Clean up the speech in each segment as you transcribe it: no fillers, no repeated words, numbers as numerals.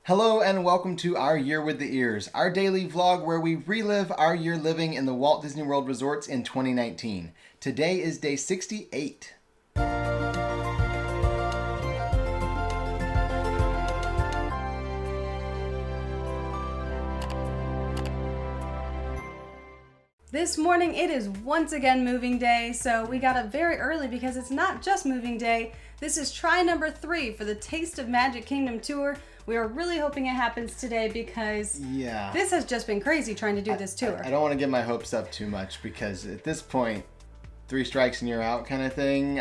Hello and welcome to Our Year with the Ears, our daily vlog where we relive our year living in the Walt Disney World resorts in 2019. Today is day 68. This morning it is once again moving day, so we got up very early because it's not just moving day. This is try number 3 for the Taste of Magic Kingdom tour. We are really hoping it happens today because this has just been crazy trying to do this tour. I don't want to get my hopes up too much because at this point, 3 strikes and you're out kind of thing.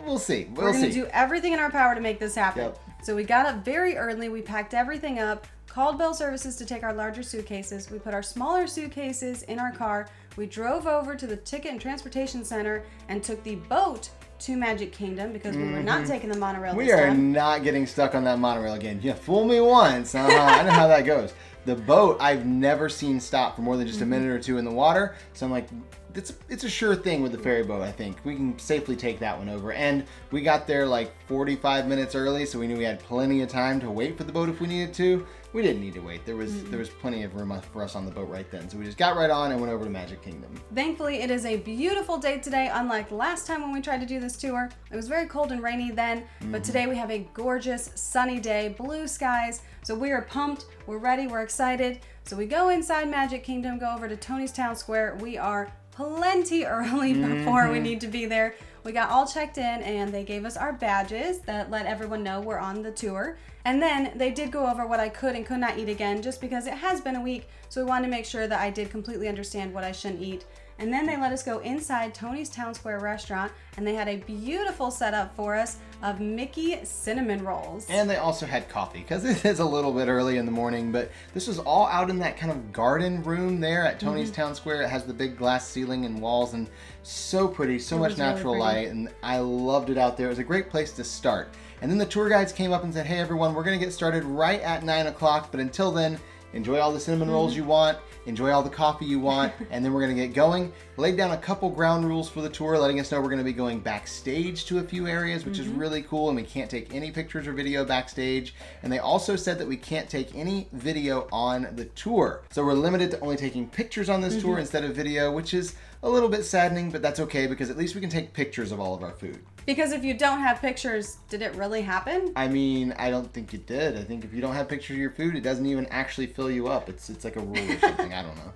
We'll see. We're going to do everything in our power to make this happen. Yep. So we got up very early, we packed everything up, called Bell Services to take our larger suitcases. We put our smaller suitcases in our car. We drove over to the Ticket and Transportation Center and took the boat to Magic Kingdom because we were not taking the monorail this time. We are not getting stuck on that monorail again. Yeah, fool me once. I know how that goes. The boat, I've never seen stop for more than just a minute or two in the water. So I'm like, it's a sure thing with the ferry boat, I think. We can safely take that one over. And we got there like 45 minutes early, so we knew we had plenty of time to wait for the boat if we needed to. We didn't need to wait. There was plenty of room for us on the boat right then. So we just got right on and went over to Magic Kingdom. Thankfully, it is a beautiful day today, unlike last time when we tried to do this tour. It was very cold and rainy then, but today we have a gorgeous sunny day, blue skies. So we are pumped, we're ready, we're excited. So we go inside Magic Kingdom, go over to Tony's Town Square. We are plenty early before we need to be there. We got all checked in and they gave us our badges that let everyone know we're on the tour. And then they did go over what I could and could not eat again just because it has been a week. So we wanted to make sure that I did completely understand what I shouldn't eat. And then they let us go inside Tony's Town Square restaurant and they had a beautiful setup for us of Mickey cinnamon rolls. And they also had coffee because it is a little bit early in the morning, but this was all out in that kind of garden room there at Tony's Town Square. It has the big glass ceiling and walls and so pretty, so much natural light, and I loved it out there. It was a great place to start. And then the tour guides came up and said, hey everyone, we're going to get started right at 9 o'clock, but until then, enjoy all the cinnamon rolls you want, enjoy all the coffee you want, and then we're going to get going. Laid down a couple ground rules for the tour, letting us know we're going to be going backstage to a few areas, which is really cool, and we can't take any pictures or video backstage. And they also said that we can't take any video on the tour. So we're limited to only taking pictures on this tour instead of video, which is a little bit saddening, but that's okay because at least we can take pictures of all of our food. Because if you don't have pictures, did it really happen? I mean, I don't think it did. I think if you don't have pictures of your food, it doesn't even actually fill you up. It's like a rule or something. I don't know.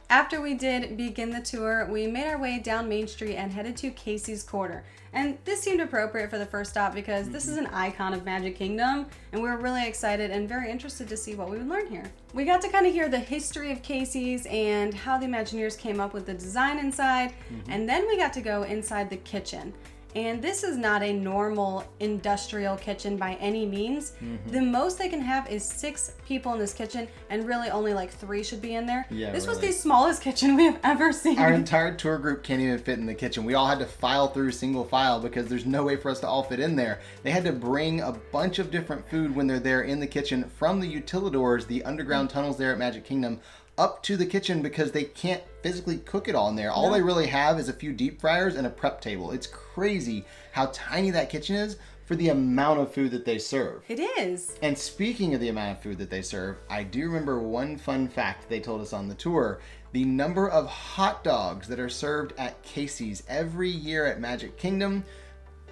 After we did begin the tour, we made our way down Main Street and headed to Casey's Corner. And this seemed appropriate for the first stop because this is an icon of Magic Kingdom, and we were really excited and very interested to see what we would learn here. We got to kind of hear the history of Casey's and how the Imagineers came up with the design inside, and then we got to go inside the kitchen. And this is not a normal industrial kitchen by any means. The most they can have is 6 people in this kitchen, and really only like 3 should be in there. Yeah, this was the smallest kitchen we have ever seen. Our entire tour group can't even fit in the kitchen. We all had to file through single file because there's no way for us to all fit in there. They had to bring a bunch of different food when they're there in the kitchen from the utilidors, the underground tunnels there at Magic Kingdom, up to the kitchen because they can't physically cook it all in there. All they really have is a few deep fryers and a prep table. It's crazy how tiny that kitchen is for the amount of food that they serve. It is. And speaking of the amount of food that they serve, I do remember one fun fact they told us on the tour. The number of hot dogs that are served at Casey's every year at Magic Kingdom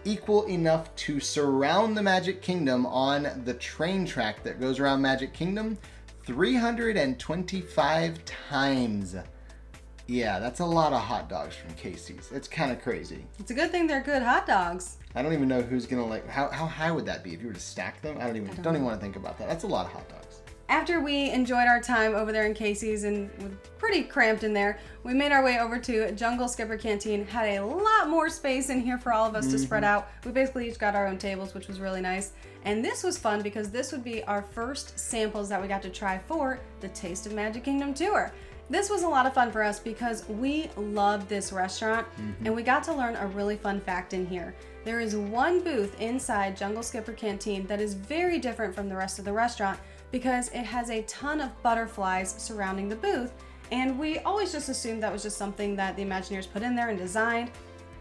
equal enough to surround the Magic Kingdom on the train track that goes around Magic Kingdom 325 times. Yeah, that's a lot of hot dogs from Casey's. It's kind of crazy. It's a good thing they're good hot dogs. I don't even know who's gonna like. How high would that be if you were to stack them? I don't even want to think about that. That's a lot of hot dogs. After we enjoyed our time over there in Casey's and were pretty cramped in there, we made our way over to Jungle Skipper Canteen. Had a lot more space in here for all of us to spread out. We basically each got our own tables, which was really nice. And this was fun because this would be our first samples that we got to try for the Taste of Magic Kingdom tour. This was a lot of fun for us because we love this restaurant and we got to learn a really fun fact in here. There is one booth inside Jungle Skipper Canteen that is very different from the rest of the restaurant because it has a ton of butterflies surrounding the booth, and we always just assumed that was just something that the Imagineers put in there and designed,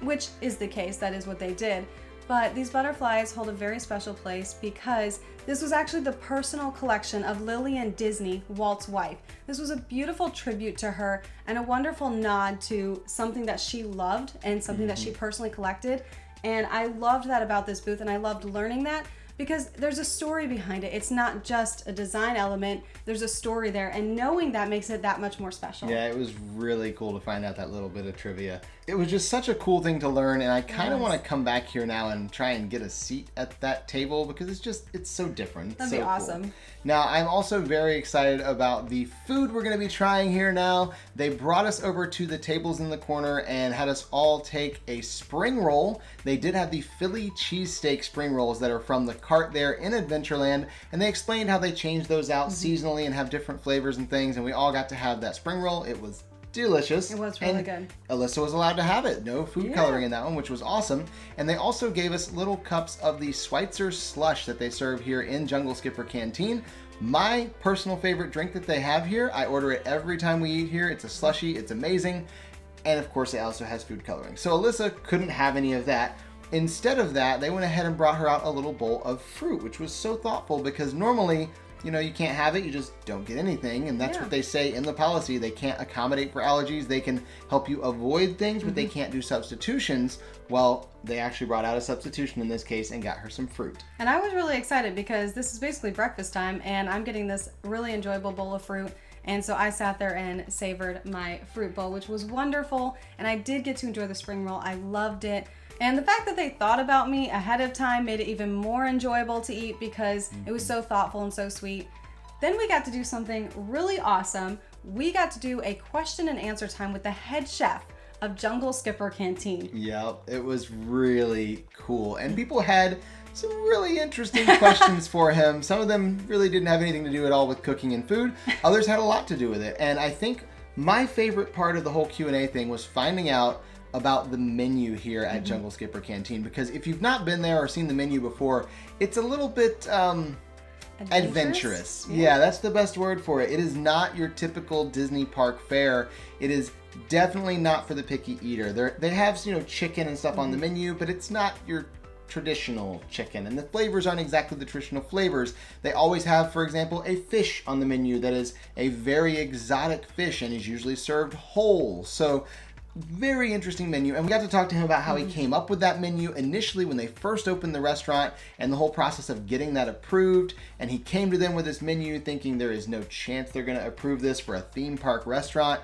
which is the case, that is what they did. But these butterflies hold a very special place because this was actually the personal collection of Lillian Disney, Walt's wife. This was a beautiful tribute to her and a wonderful nod to something that she loved and something that she personally collected. And I loved that about this booth, and I loved learning that because there's a story behind it. It's not just a design element, there's a story there, and knowing that makes it that much more special. Yeah, it was really cool to find out that little bit of trivia. It was just such a cool thing to learn, and I kind of want to come back here now and try and get a seat at that table because it's so different. That'd be awesome. Cool. Now, I'm also very excited about the food we're going to be trying here now. They brought us over to the tables in the corner and had us all take a spring roll. They did have the Philly cheesesteak spring rolls that are from the cart there in Adventureland, and they explained how they change those out seasonally and have different flavors and things, and we all got to have that spring roll. It was delicious. It was really good. Alyssa was allowed to have it. No food coloring in that one, which was awesome. And they also gave us little cups of the Schweitzer slush that they serve here in Jungle Skipper Canteen. My personal favorite drink that they have here. I order it every time we eat here. It's a slushie. It's amazing. And of course, it also has food coloring. So Alyssa couldn't have any of that. Instead of that, they went ahead and brought her out a little bowl of fruit, which was so thoughtful because normally, you know, you can't have it, you just don't get anything. And that's what they say in the policy. They can't accommodate for allergies. They can help you avoid things, but they can't do substitutions. Well, they actually brought out a substitution in this case and got her some fruit. And I was really excited because this is basically breakfast time and I'm getting this really enjoyable bowl of fruit. And so I sat there and savored my fruit bowl, which was wonderful. And I did get to enjoy the spring roll. I loved it. And the fact that they thought about me ahead of time made it even more enjoyable to eat because it was so thoughtful and so sweet. Then we got to do something really awesome. We got to do a question and answer time with the head chef of Jungle Skipper Canteen. Yep, it was really cool. And people had some really interesting questions for him. Some of them really didn't have anything to do at all with cooking and food. Others had a lot to do with it. And I think my favorite part of the whole Q&A thing was finding out about the menu here at Jungle Skipper Canteen, because if you've not been there or seen the menu before, it's a little bit adventurous. Yeah, that's the best word for it. It is not your typical Disney park fare. It is definitely not for the picky eater. They have, you know, chicken and stuff on the menu, but it's not your traditional chicken, and the flavors aren't exactly the traditional flavors. They always have, for example, a fish on the menu that is a very exotic fish and is usually served whole. So very interesting menu, and we got to talk to him about how he came up with that menu initially when they first opened the restaurant and the whole process of getting that approved. And he came to them with this menu thinking there is no chance they're going to approve this for a theme park restaurant,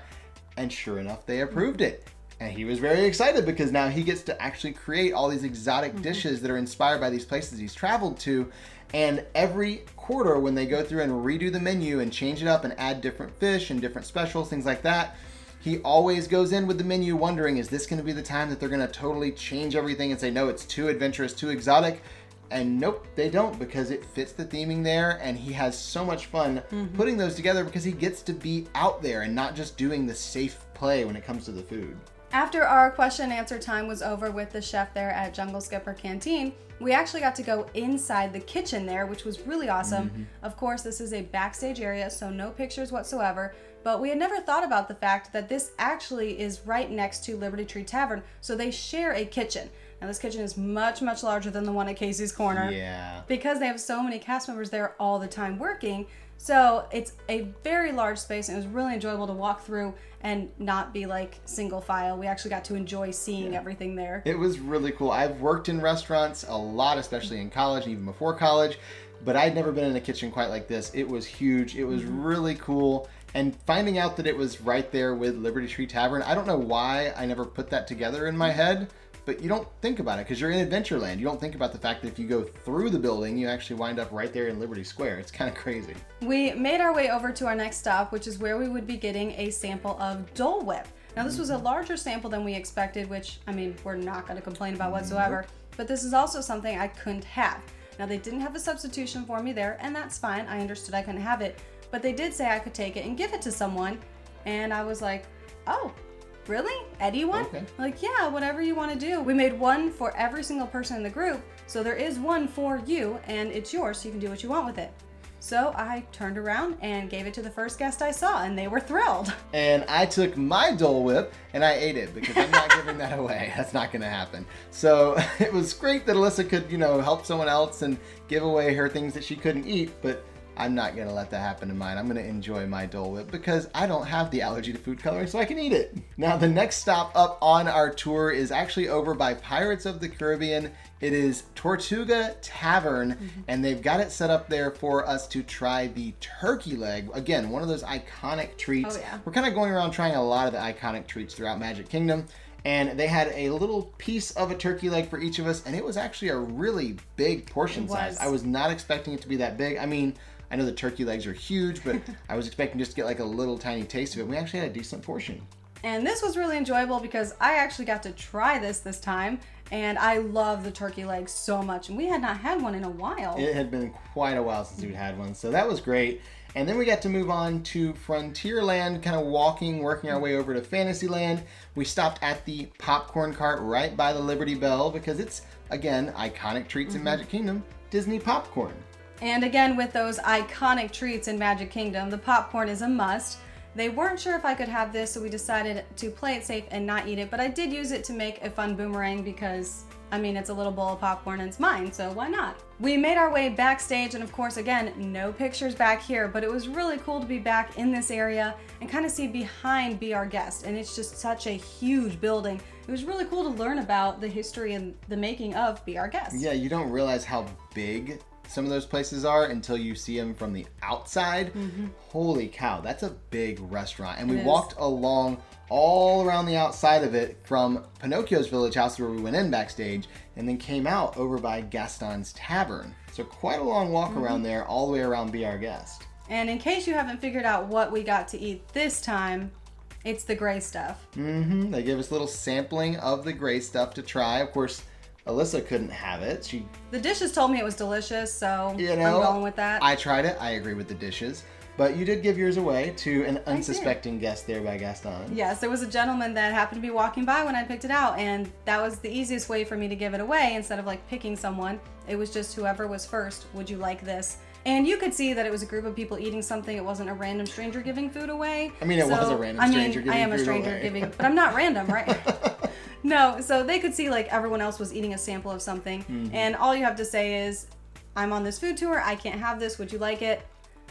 and sure enough, they approved it. And he was very excited because now he gets to actually create all these exotic dishes that are inspired by these places he's traveled to. And every quarter when they go through and redo the menu and change it up and add different fish and different specials, things like that, he always goes in with the menu wondering, is this going to be the time that they're going to totally change everything and say, no, it's too adventurous, too exotic? And nope, they don't, because it fits the theming there, and he has so much fun putting those together because he gets to be out there and not just doing the safe play when it comes to the food. After our question and answer time was over with the chef there at Jungle Skipper Canteen, we actually got to go inside the kitchen there, which was really awesome. Of course, this is a backstage area, so no pictures whatsoever, but we had never thought about the fact that this actually is right next to Liberty Tree Tavern, so they share a kitchen. Now this kitchen is much, much larger than the one at Casey's Corner. Yeah. Because they have so many cast members there all the time working. So it's a very large space, and it was really enjoyable to walk through and not be like single file. We actually got to enjoy seeing everything there. It was really cool. I've worked in restaurants a lot, especially in college and even before college, but I'd never been in a kitchen quite like this. It was huge. It was really cool. And finding out that it was right there with Liberty Tree Tavern, I don't know why I never put that together in my head, but you don't think about it because you're in Adventureland. You don't think about the fact that if you go through the building, you actually wind up right there in Liberty Square. It's kind of crazy. We made our way over to our next stop, which is where we would be getting a sample of Dole Whip. Now this was a larger sample than we expected, which, I mean, we're not going to complain about whatsoever, but this is also something I couldn't have. Now they didn't have a substitution for me there, and that's fine. I understood I couldn't have it, but they did say I could take it and give it to someone, and I was like, oh, really? Eddie one? Okay. Like, yeah, whatever you want to do. We made one for every single person in the group, so there is one for you, and it's yours, so you can do what you want with it. So I turned around and gave it to the first guest I saw, and they were thrilled. And I took my Dole Whip and I ate it because I'm not giving that away. That's not going to happen. So it was great that Alyssa could, help someone else and give away her things that she couldn't eat, but I'm not going to let that happen to mine. I'm going to enjoy my Dole Whip because I don't have the allergy to food coloring, so I can eat it. Now, the next stop up on our tour is actually over by Pirates of the Caribbean. It is Tortuga Tavern, and they've got it set up there for us to try the turkey leg. Again, one of those iconic treats. Oh, yeah. We're kind of going around trying a lot of the iconic treats throughout Magic Kingdom. And they had a little piece of a turkey leg for each of us, and it was actually a really big portion size. I was not expecting it to be that big. I mean, I know the turkey legs are huge, but I was expecting just to get like a little tiny taste of it. We actually had a decent portion. And this was really enjoyable because I actually got to try this time, and I love the turkey legs so much. And we had not had one in a while. It had been quite a while since we'd had one, so that was great. And then we got to move on to Frontierland, kind of working our way over to Fantasyland. We stopped at the popcorn cart right by the Liberty Bell because it's, again, iconic treats in Magic Kingdom, Disney popcorn. And again, with those iconic treats in Magic Kingdom, the popcorn is a must. They weren't sure if I could have this, so we decided to play it safe and not eat it, but I did use it to make a fun boomerang because, it's a little bowl of popcorn and it's mine, so why not? We made our way backstage, and of course, again, no pictures back here, but it was really cool to be back in this area and kind of see behind Be Our Guest, and it's just such a huge building. It was really cool to learn about the history and the making of Be Our Guest. Yeah, you don't realize how big some of those places are until you see them from the outside. Holy cow, that's a big restaurant. And we walked along all around the outside of it from Pinocchio's Village House where we went in backstage and then came out over by Gaston's Tavern. So quite a long walk around there all the way around Be Our Guest. And in case you haven't figured out what we got to eat this time, it's the gray stuff. They gave us a little sampling of the gray stuff to try. Of course, Alyssa couldn't have it. The dishes told me it was delicious, so I'm going with that. I tried it. I agree with the dishes. But you did give yours away to an unsuspecting guest there by Gaston. Yes, there was a gentleman that happened to be walking by when I picked it out, and that was the easiest way for me to give it away instead of picking someone. It was just whoever was first, would you like this? And you could see that it was a group of people eating something. It wasn't a random stranger giving food away. It was a random stranger giving food away. I am a stranger giving, but I'm not random, right? No, so they could see everyone else was eating a sample of something, and all you have to say is, I'm on this food tour, I can't have this, would you like it?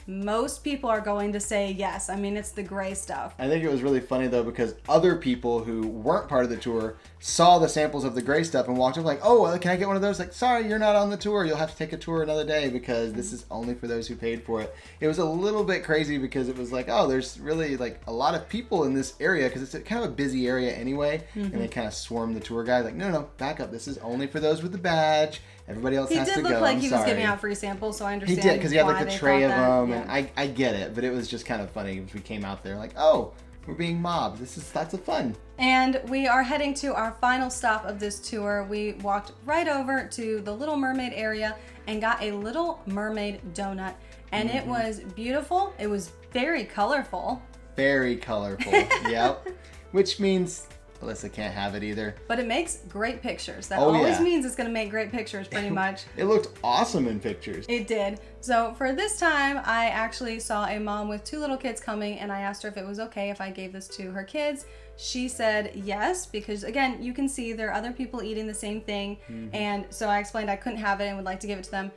Most people are going to say yes. It's the gray stuff. I think it was really funny though because other people who weren't part of the tour saw the samples of the gray stuff and walked up oh, can I get one of those? Sorry, you're not on the tour. You'll have to take a tour another day because this is only for those who paid for it. It was a little bit crazy because it was there's really a lot of people in this area because it's kind of a busy area anyway. And they kind of swarmed the tour guide no, back up. This is only for those with the badge. Everybody else has to go. He did look like he was giving out free samples, so I understand. He did, because he had the tray of them, yeah. and I get it, but it was just kind of funny as we came out there oh, we're being mobbed. This is lots of fun. And we are heading to our final stop of this tour. We walked right over to the Little Mermaid area and got a Little Mermaid donut, and it was beautiful. It was very colorful. Very colorful, yep. Which means Alyssa can't have it either. But it makes great pictures. That always means it's going to make great pictures, pretty much. It looked awesome in pictures. It did. So for this time, I actually saw a mom with 2 little kids coming, and I asked her if it was okay if I gave this to her kids. She said yes, because again, you can see there are other people eating the same thing. And so I explained I couldn't have it and would like to give it to them.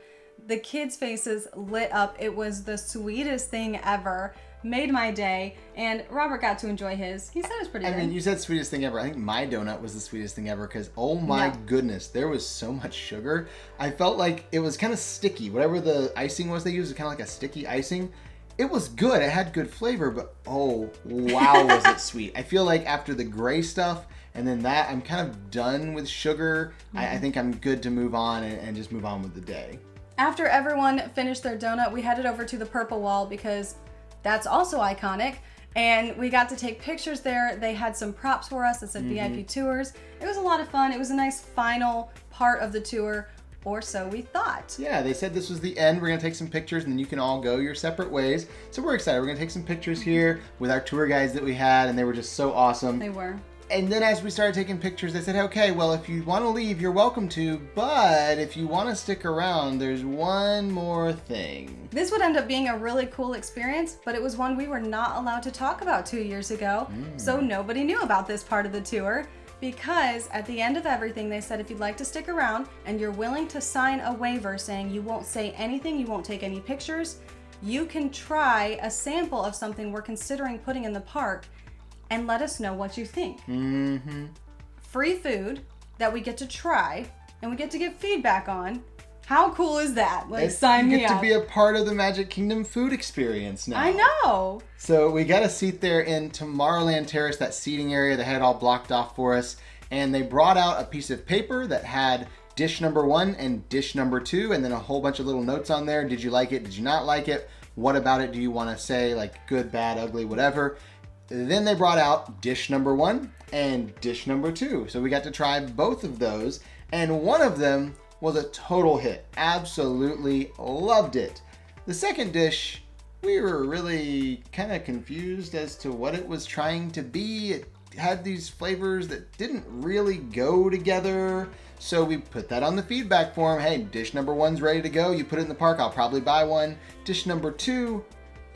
The kids' faces lit up. It was the sweetest thing ever. Made my day, and Robert got to enjoy his. He said it was pretty good. You said sweetest thing ever. I think my donut was the sweetest thing ever because, oh my goodness, there was so much sugar. I felt like it was kind of sticky. Whatever the icing was they used was kind of like a sticky icing. It was good. It had good flavor, but oh, wow, was it sweet. I feel like after the gray stuff and then that, I'm kind of done with sugar. I think I'm good to move on and just move on with the day. After everyone finished their donut, we headed over to the purple wall because that's also iconic, and we got to take pictures there. They had some props for us that said VIP tours. It was a lot of fun. It was a nice final part of the tour, or so we thought. Yeah, they said this was the end. We're gonna take some pictures and then you can all go your separate ways. So we're excited. We're gonna take some pictures here with our tour guides that we had, and they were just so awesome. They were. And then as we started taking pictures, they said, okay, well, if you want to leave, you're welcome to, but if you want to stick around, there's one more thing. This would end up being a really cool experience, but it was one we were not allowed to talk about 2 years ago, so nobody knew about this part of the tour, because at the end of everything, they said if you'd like to stick around and you're willing to sign a waiver saying you won't say anything, you won't take any pictures, you can try a sample of something we're considering putting in the park and let us know what you think. Mm-hmm. Free food that we get to try and we get to give feedback on. How cool is that? Like, sign me up. You get to be a part of the Magic Kingdom food experience now. I know. So we got a seat there in Tomorrowland Terrace, that seating area they had all blocked off for us. And they brought out a piece of paper that had dish number 1 and dish number 2, and then a whole bunch of little notes on there. Did you like it? Did you not like it? What about it do you want to say? Like good, bad, ugly, whatever. Then they brought out dish number 1 and dish number 2. So we got to try both of those. And one of them was a total hit. Absolutely loved it. The second dish, we were really kind of confused as to what it was trying to be. It had these flavors that didn't really go together. So we put that on the feedback form. Hey, dish number 1's ready to go. You put it in the park, I'll probably buy one. Dish number 2,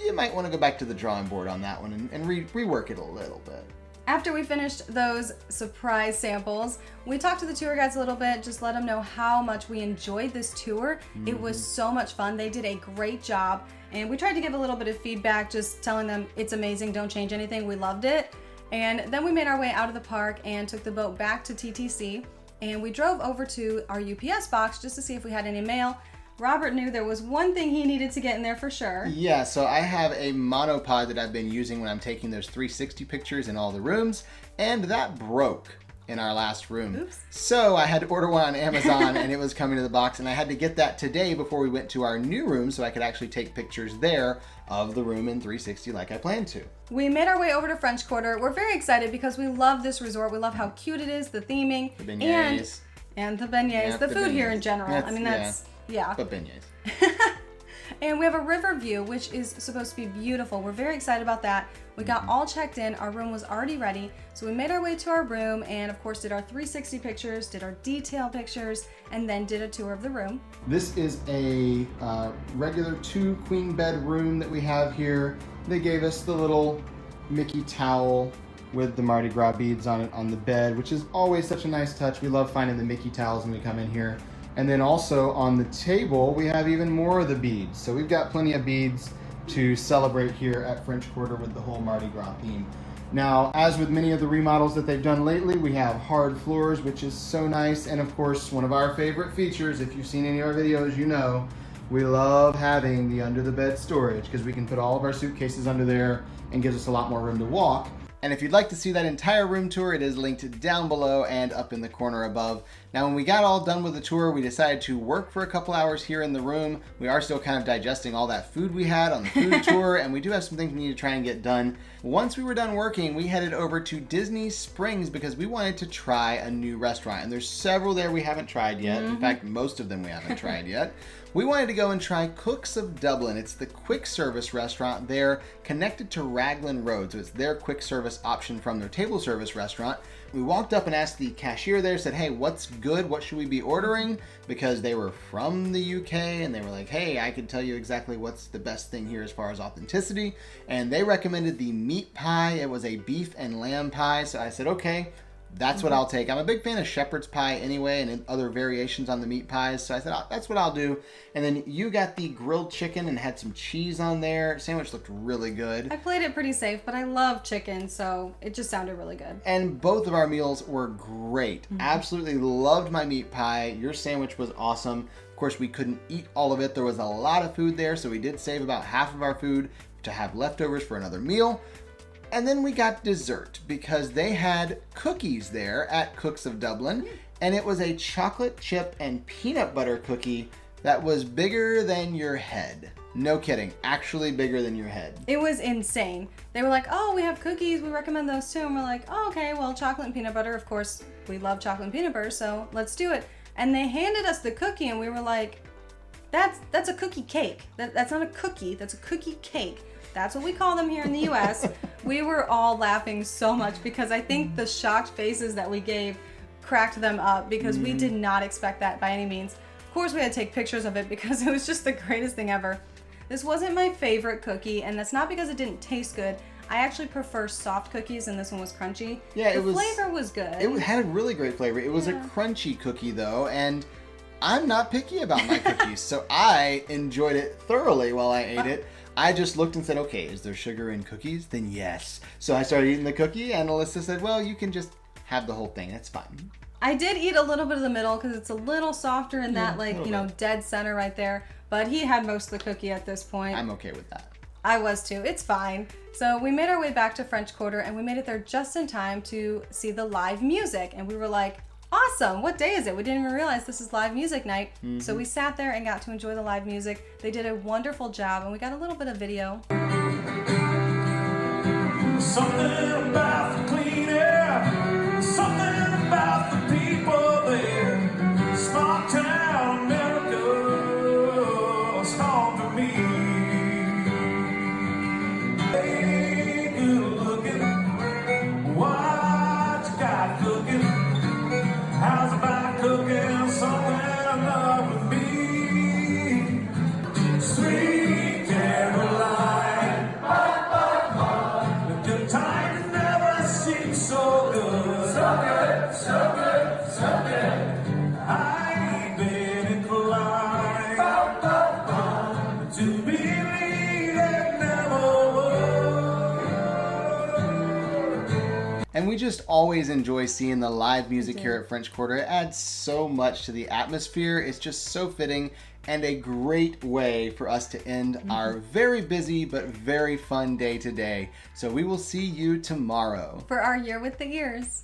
you might want to go back to the drawing board on that one and rework it a little bit. After we finished those surprise samples, we talked to the tour guides a little bit, just let them know how much we enjoyed this tour. It was so much fun. They did a great job. And we tried to give a little bit of feedback, just telling them it's amazing, don't change anything. We loved it. And then we made our way out of the park and took the boat back to TTC. And we drove over to our UPS box just to see if we had any mail. Robert knew there was one thing he needed to get in there for sure. Yeah, so I have a monopod that I've been using when I'm taking those 360 pictures in all the rooms, and that broke in our last room. Oops. So I had to order one on Amazon and it was coming to the box, and I had to get that today before we went to our new room so I could actually take pictures there of the room in 360 like I planned to. We made our way over to French Quarter. We're very excited because we love this resort. We love how cute it is, the theming, The beignets. and the beignets, Yeah, the food here beignets. in general. Yeah. But beignets. And we have a river view, which is supposed to be beautiful. We're very excited about that. We got all checked in. Our room was already ready. So we made our way to our room and, of course, did our 360 pictures, did our detail pictures, and then did a tour of the room. This is a regular 2 queen bed room that we have here. They gave us the little Mickey towel with the Mardi Gras beads on it on the bed, which is always such a nice touch. We love finding the Mickey towels when we come in here. And then also on the table, we have even more of the beads. So we've got plenty of beads to celebrate here at French Quarter with the whole Mardi Gras theme. Now, as with many of the remodels that they've done lately, we have hard floors, which is so nice. And of course, one of our favorite features, if you've seen any of our videos, you know, we love having the under the bed storage because we can put all of our suitcases under there and gives us a lot more room to walk. And if you'd like to see that entire room tour, it is linked down below and up in the corner above. Now, when we got all done with the tour, we decided to work for a couple hours here in the room. We are still kind of digesting all that food we had on the food tour, and we do have some things we need to try and get done. Once we were done working, we headed over to Disney Springs because we wanted to try a new restaurant. And there's several there we haven't tried yet. In fact, most of them we haven't tried yet. We wanted to go and try Cookes of Dublin. It's the quick service restaurant there connected to Raglan Road. So it's their quick service option from their table service restaurant. We walked up and asked the cashier there, said, hey, what's good? What should we be ordering? Because they were from the UK and they were like, hey, I can tell you exactly what's the best thing here as far as authenticity. And they recommended the meat pie. It was a beef and lamb pie. So I said, okay, that's what I'll take. I'm a big fan of shepherd's pie anyway and other variations on the meat pies. So I said, oh, that's what I'll do. And then you got the grilled chicken and had some cheese on there. Sandwich looked really good. I played it pretty safe, but I love chicken, so it just sounded really good. And both of our meals were great. Absolutely loved my meat pie. Your sandwich was awesome. Of course, we couldn't eat all of it. There was a lot of food there, so we did save about half of our food to have leftovers for another meal. And then we got dessert because they had cookies there at Cookes of Dublin, and it was a chocolate chip and peanut butter cookie that was bigger than your head. No kidding, actually bigger than your head. It was insane. They were like, oh, we have cookies, we recommend those too. And we're like, oh, okay, well, chocolate and peanut butter, of course, we love chocolate and peanut butter, so let's do it. And they handed us the cookie and we were like, That's a cookie cake. That's not a cookie. That's a cookie cake. That's what we call them here in the U.S. We were all laughing so much because I think the shocked faces that we gave cracked them up because we did not expect that by any means. Of course, we had to take pictures of it because it was just the greatest thing ever. This wasn't my favorite cookie, and that's not because it didn't taste good. I actually prefer soft cookies, and this one was crunchy. Yeah, the flavor was good. It had a really great flavor. It was a crunchy cookie, though, and I'm not picky about my cookies, so I enjoyed it thoroughly while I ate it. I just looked and said, okay, is there sugar in cookies? Then yes. So I started eating the cookie, and Alyssa said, well, you can just have the whole thing. That's fine. I did eat a little bit of the middle because it's a little softer in that, dead center right there. But he had most of the cookie at this point. I'm okay with that. I was too. It's fine. So we made our way back to French Quarter, and we made it there just in time to see the live music. And we were like, awesome, what day is it? We didn't even realize this is live music night. So we sat there and got to enjoy the live music. They did a wonderful job, and we got a little bit of video. Something about the clean air, something about the people there. Small town America, home to me. Hey, good looking, what you got cooking? How's about cooking something in love with me? Sweet Caroline, the good times never seem so good. So good, so good, so good. I ain't been inclined to believe it never would. And we just always enjoy seeing the live music here at French Quarter. It adds so much to the atmosphere. It's just so fitting and a great way for us to end our very busy but very fun day today. So we will see you tomorrow For our Year with the Ears.